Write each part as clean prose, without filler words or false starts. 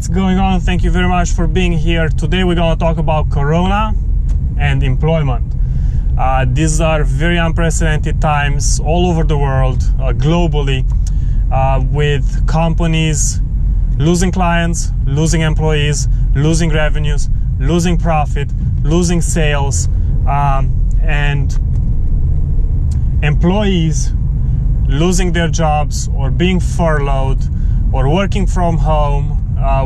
what's going on? Thank you very much for being here. Today we're going to talk about Corona and employment. These are very unprecedented times all over the world, globally, with companies losing clients, losing employees, losing revenues, losing profit, losing sales, and employees losing their jobs or being furloughed or working from home,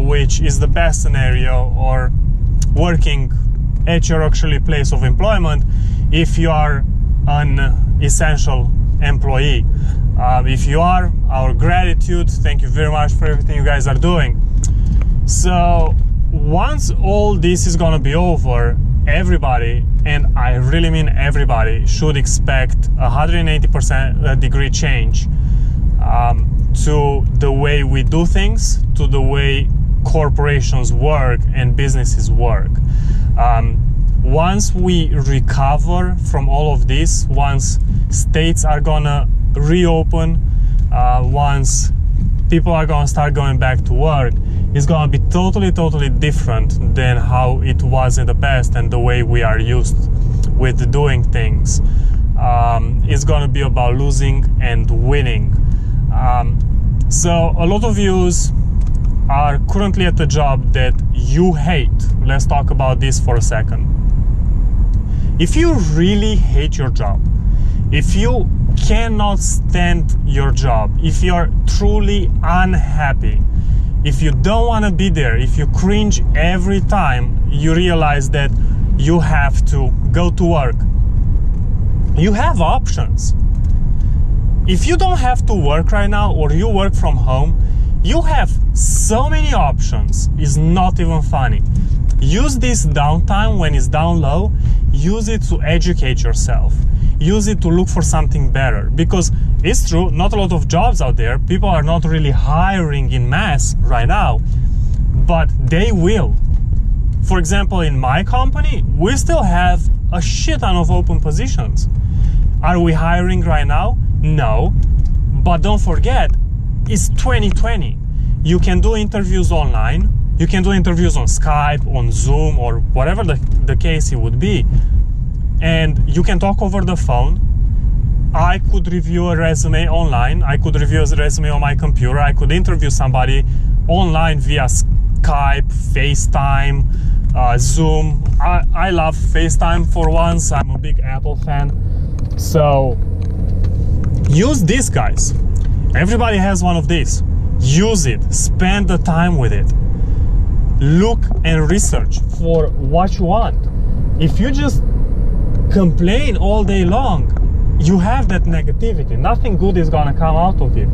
which is the best scenario, or working at your actually place of employment if you are an essential employee. If you are, our gratitude, thank you very much for everything you guys are doing. So once all this is gonna be over, everybody, and I really mean everybody, should expect 180% degree change to the way we do things, to the way corporations work and businesses work. Once we recover from all of this, once states are gonna reopen, once people are gonna start going back to work, it's gonna be totally different than how it was in the past and the way we are used with doing things. It's gonna be about losing and winning. So a lot of you are currently at a job that you hate. Let's talk about this for a second. If you really hate your job, if you cannot stand your job, if you're truly unhappy, if you don't want to be there, if you cringe every time you realize that you have to go to work, you have options. If you don't have to work right now, or you work from home, you have so many options. It's not even funny. Use this downtime when it's down low, use it to educate yourself. Use it to look for something better, because it's true, not a lot of jobs out there. People are not really hiring in mass right now, but they will. For example, in my company, we still have a shit ton of open positions. Are we hiring right now? No, but don't forget, it's 2020. You can do interviews online. You can do interviews on Skype, on Zoom, or whatever the case it would be. And you can talk over the phone. I could review a resume online. I could review a resume on my computer. I could interview somebody online via Skype, FaceTime, Zoom. I love FaceTime for once. I'm a big Apple fan. So use these, guys. Everybody has one of these. Use it. Spend the time with it. Look and research for what you want. If you just complain all day long, you have that negativity. Nothing good is gonna come out of it.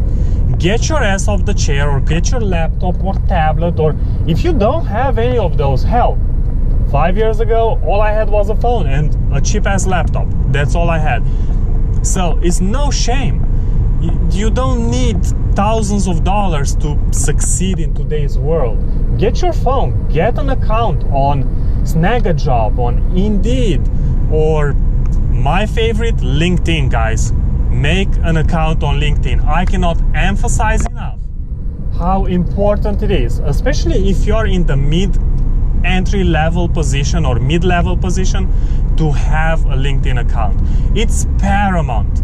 Get your ass off the chair, or get your laptop or tablet, or if you don't have any of those, hell, 5 years ago, all I had was a phone and a cheap ass laptop. That's all I had. So it's no shame. You don't need thousands of dollars to succeed in today's world. Get your phone, get an account on Snag a Job, on Indeed, or my favorite, LinkedIn, guys. Make an account on LinkedIn. I cannot emphasize enough how important it is, especially if you're in the mid-entry level position or mid-level position, to have a LinkedIn account. It's paramount.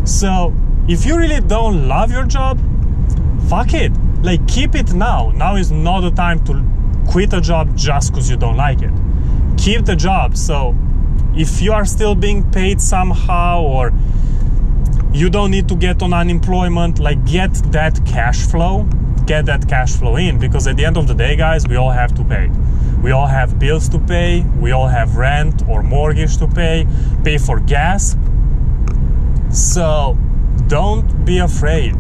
So if you really don't love your job, fuck it. Like, keep it now. Now is not the time to quit a job just because you don't like it. Keep the job. So if you are still being paid somehow, or you don't need to get on unemployment, like, get that cash flow. Get that cash flow in, because at the end of the day, guys, we all have to pay. We all have bills to pay. We all have rent or mortgage to pay for gas. So don't be afraid.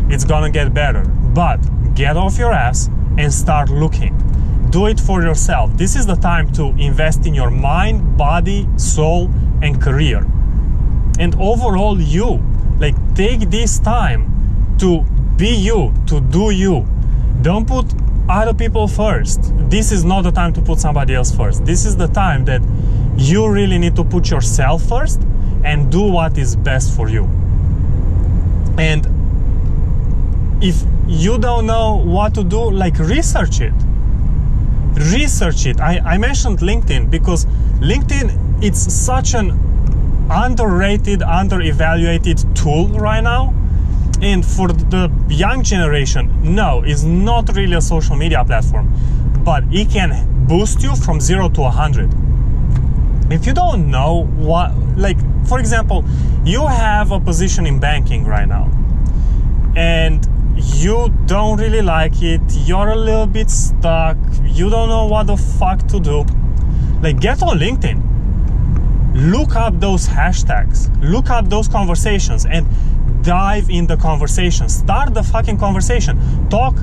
It's gonna get better, but get off your ass and start looking. Do it for yourself. This is the time to invest in your mind, body, soul, and career. And overall, you, like, take this time to be you, to do you. Don't put other people first. This is not the time to put somebody else first. This is the time that you really need to put yourself first and do what is best for you. And if you don't know what to do, like research it. I mentioned LinkedIn because LinkedIn, it's such an underrated, underevaluated tool right now. And for the young generation, no, it's not really a social media platform, but it can boost you from 0 to 100. If you don't know what, like, for example, you have a position in banking right now, and you don't really like it, you're a little bit stuck, you don't know what the fuck to do, like, get on LinkedIn, look up those hashtags, look up those conversations, and dive in the conversation. Start the fucking conversation. Talk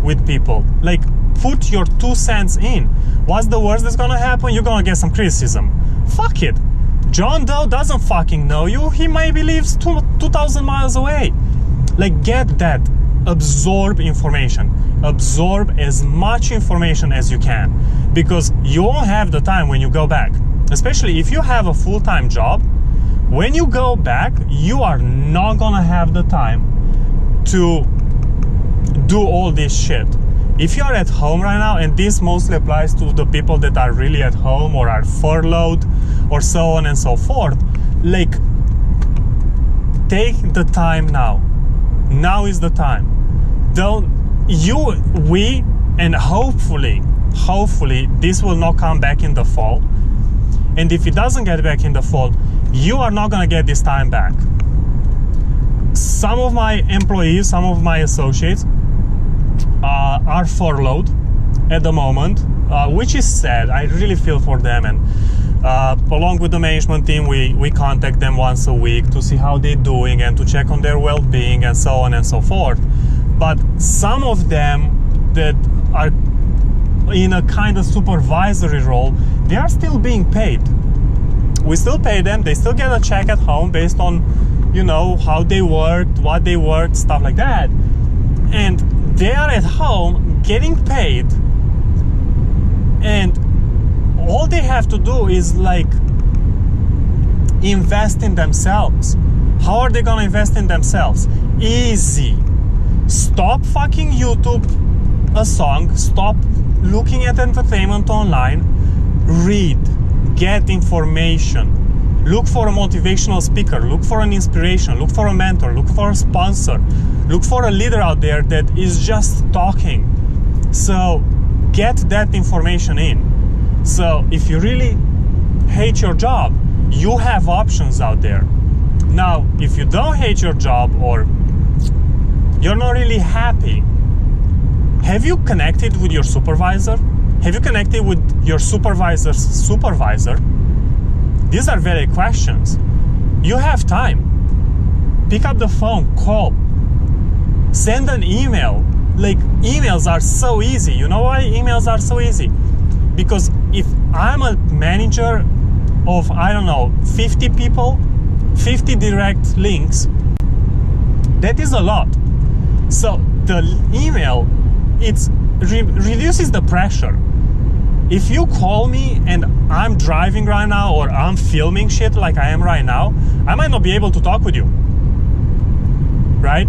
with people. Like, put your 2 cents in. What's the worst that's gonna happen? You're gonna get some criticism. Fuck it. John Doe doesn't fucking know you. He maybe lives 2,000 miles away. Like, get that. Absorb information. Absorb as much information as you can, because you won't have the time when you go back. Especially if you have a full-time job, when you go back, you are not gonna have the time to do all this shit. If you're at home right now, and this mostly applies to the people that are really at home or are furloughed or so on and so forth, like, take the time now. Now is the time. And hopefully this will not come back in the fall. And if it doesn't get back in the fall, you are not gonna get this time back. Some of my employees, some of my associates are furloughed at the moment, which is sad. I really feel for them, and along with the management team, we contact them once a week to see how they're doing and to check on their well-being and so on and so forth. But some of them that are in a kind of supervisory role, they are still being paid. We still pay them, they still get a check at home based on, you know, how they worked, what they worked, stuff like that. And they are at home getting paid, and all they have to do is, like, invest in themselves. How are they gonna invest in themselves? Easy. Stop fucking YouTube a song, stop looking at entertainment online, read, get information, look for a motivational speaker, look for an inspiration, look for a mentor, look for a sponsor, look for a leader out there that is just talking. So get that information in. So if you really hate your job, you have options out there. Now, if you don't hate your job or you're not really happy, have you connected with your supervisor? Have you connected with your supervisor's supervisor? These are valid questions. You have time. Pick up the phone, call, send an email. Like, emails are so easy. You know why emails are so easy? Because if I'm a manager of, I don't know, 50 people, 50 direct links, that is a lot. So the email, it reduces the pressure. If you call me and I'm driving right now or I'm filming shit like I am right now, I might not be able to talk with you, right?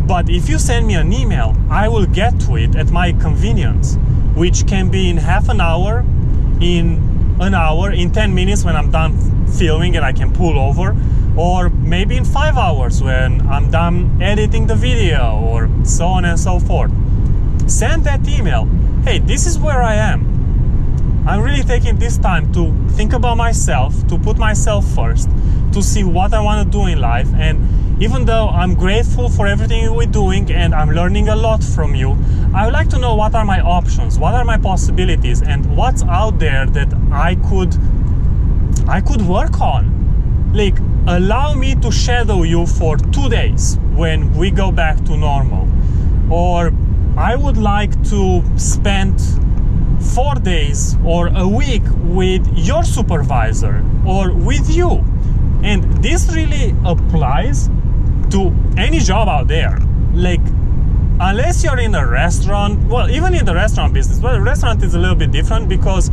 But if you send me an email, I will get to it at my convenience, which can be in half an hour, in an hour, in 10 minutes when I'm done filming and I can pull over, or maybe in 5 hours when I'm done editing the video, or so on and so forth. Send that email. Hey, this is where I am. I'm really taking this time to think about myself, to put myself first, to see what I want to do in life. And even though I'm grateful for everything we're doing and I'm learning a lot from you, I would like to know what are my options, what are my possibilities, and what's out there that I could work on. Like, allow me to shadow you for 2 days when we go back to normal. Or I would like to spend 4 days or a week with your supervisor or with you. And this really applies to any job out there. Like, unless you're in a restaurant, well, even in the restaurant business, well, the restaurant is a little bit different because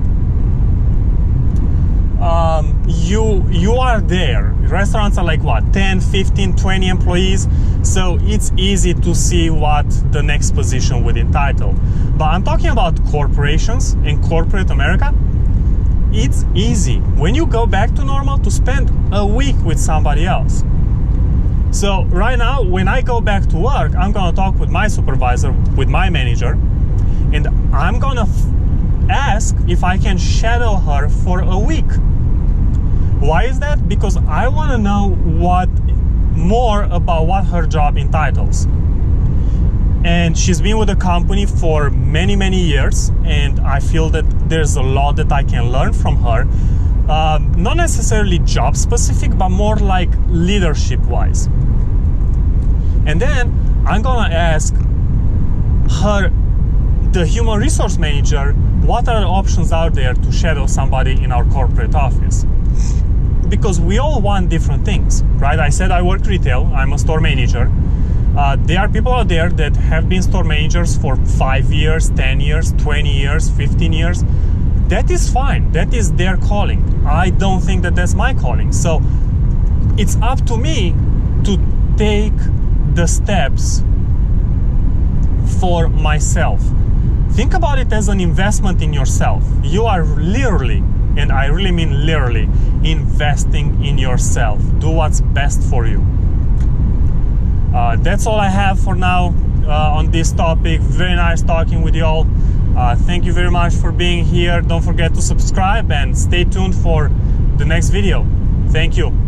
you are there. Restaurants are like what, 10, 15, 20 employees. So it's easy to see what the next position would entitle. But I'm talking about corporations in corporate America. It's easy when you go back to normal to spend a week with somebody else. So right now, when I go back to work, I'm gonna talk with my supervisor, with my manager, and I'm gonna ask if I can shadow her for a week. Why is that? Because I wanna know more about what her job entitles. And she's been with the company for many, many years, and I feel that there's a lot that I can learn from her. Not necessarily job specific, but more like leadership wise. And then I'm gonna ask her, the human resource manager, what are the options out there to shadow somebody in our corporate office? Because we all want different things, right? I said I work retail, I'm a store manager. There are people out there that have been store managers for 5 years, 10 years, 20 years, 15 years. That is fine. That is their calling. I don't think that that's my calling. So it's up to me to take the steps for myself. Think about it as an investment in yourself. You are literally, and I really mean literally, investing in yourself. Do what's best for you. That's all I have for now on this topic. Very nice talking with you all. Thank you very much for being here. Don't forget to subscribe and stay tuned for the next video. Thank you.